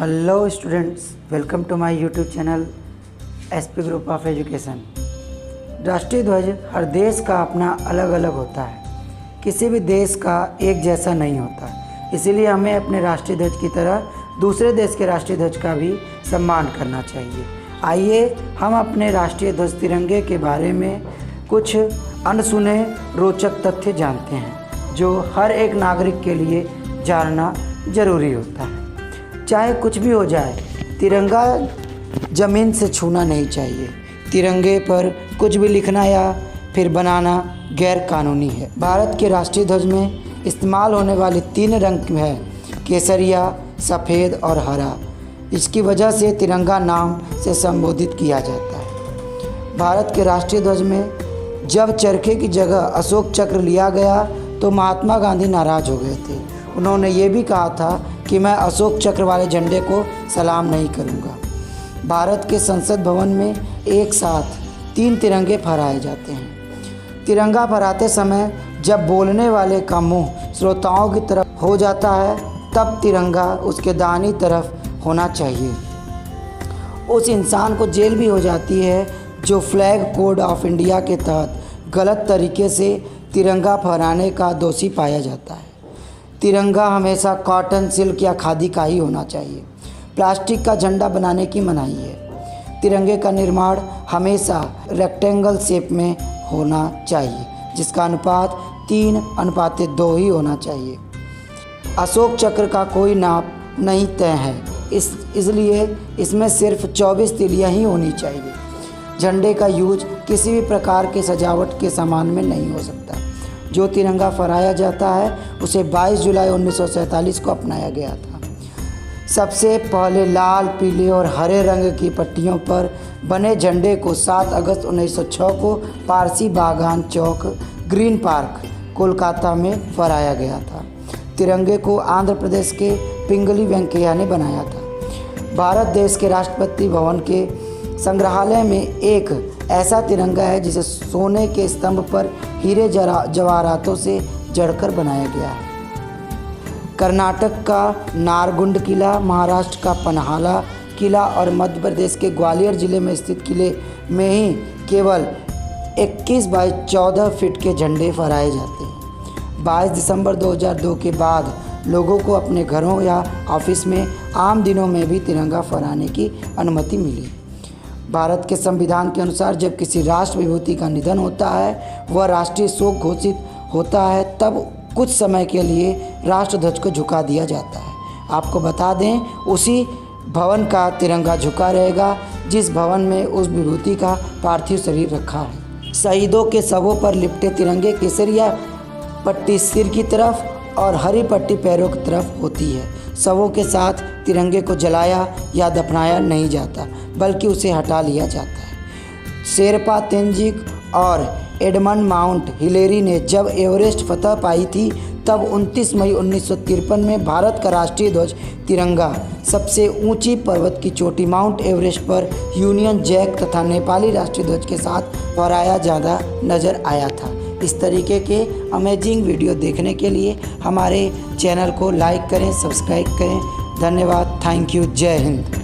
Hello students, welcome to my YouTube channel SP group of education. राष्ट्रीय ध्वज हर देश का अपना अलग अलग होता है। किसी भी देश का एक जैसा नहीं होता, इसीलिए हमें अपने राष्ट्रीय ध्वज की तरह दूसरे देश के राष्ट्रीय ध्वज का भी सम्मान करना चाहिए। आइए हम अपने राष्ट्रीय ध्वज तिरंगे के बारे में कुछ अनसुने रोचक तथ्य जानते हैं जो हर एक नागरिक के लिए जानना जरूरी होता है। चाहे कुछ भी हो जाए, तिरंगा ज़मीन से छूना नहीं चाहिए। तिरंगे पर कुछ भी लिखना या फिर बनाना गैर कानूनी है। भारत के राष्ट्रीय ध्वज में इस्तेमाल होने वाले 3 रंग हैं, केसरिया, सफ़ेद और हरा। इसकी वजह से तिरंगा नाम से संबोधित किया जाता है। भारत के राष्ट्रीय ध्वज में जब चरखे की जगह अशोक चक्र लिया गया तो महात्मा गांधी नाराज़ हो गए थे। उन्होंने ये भी कहा था कि मैं अशोक चक्र वाले झंडे को सलाम नहीं करूंगा। भारत के संसद भवन में एक साथ 3 तिरंगे फहराए जाते हैं। तिरंगा फहराते समय जब बोलने वाले का मुंह श्रोताओं की तरफ हो जाता है, तब तिरंगा उसके दाहिनी तरफ होना चाहिए। उस इंसान को जेल भी हो जाती है जो फ्लैग कोड ऑफ इंडिया के तहत गलत तरीके से तिरंगा फहराने का दोषी पाया जाता है। तिरंगा हमेशा कॉटन, सिल्क या खादी का ही होना चाहिए। प्लास्टिक का झंडा बनाने की मनाही है। तिरंगे का निर्माण हमेशा रेक्टेंगल शेप में होना चाहिए, जिसका अनुपात 3:2 ही होना चाहिए। अशोक चक्र का कोई नाप नहीं तय है, इसलिए इसमें सिर्फ 24 तीलियाँ ही होनी चाहिए। झंडे का यूज किसी भी प्रकार के सजावट के सामान में नहीं हो सकता। जो तिरंगा फहराया जाता है उसे 22 जुलाई 1947 को अपनाया गया था। सबसे पहले लाल, पीले और हरे रंग की पट्टियों पर बने झंडे को 7 अगस्त 1906 को पारसी बागान चौक, ग्रीन पार्क, कोलकाता में फहराया गया था। तिरंगे को आंध्र प्रदेश के पिंगली वेंकैया ने बनाया था। भारत देश के राष्ट्रपति भवन के संग्रहालय में एक ऐसा तिरंगा है जिसे सोने के स्तंभ पर हीरे जवाहरातों से जड़कर बनाया गया है। कर्नाटक का नारगुंड किला, महाराष्ट्र का पन्हाला किला और मध्य प्रदेश के ग्वालियर जिले में स्थित किले में ही केवल 21 बाई 14 फीट के झंडे फहराए जाते हैं। 22 दिसंबर 2002 के बाद लोगों को अपने घरों या ऑफिस में आम दिनों में भी तिरंगा फहराने की अनुमति मिली। भारत के संविधान के अनुसार जब किसी राष्ट्र विभूति का निधन होता है, वह राष्ट्रीय शोक घोषित होता है, तब कुछ समय के लिए राष्ट्रध्वज को झुका दिया जाता है। आपको बता दें, उसी भवन का तिरंगा झुका रहेगा जिस भवन में उस विभूति का पार्थिव शरीर रखा है। शहीदों के शवों पर लिपटे तिरंगे केसरिया पट्टी सिर की तरफ और हरी पट्टी पैरों की तरफ होती है। शवों के साथ तिरंगे को जलाया या दफनाया नहीं जाता, बल्कि उसे हटा लिया जाता है। शेरपा तेंजिंग और एडमंड माउंट हिलेरी ने जब एवरेस्ट फतह पाई थी, तब 29 मई 1953 में भारत का राष्ट्रीय ध्वज तिरंगा सबसे ऊंची पर्वत की चोटी माउंट एवरेस्ट पर यूनियन जैक तथा नेपाली राष्ट्रीय ध्वज के साथ फहराया जाता नजर आया था। इस तरीके के अमेजिंग वीडियो देखने के लिए हमारे चैनल को लाइक करें, सब्सक्राइब करें। धन्यवाद। Thank you. जय हिंद।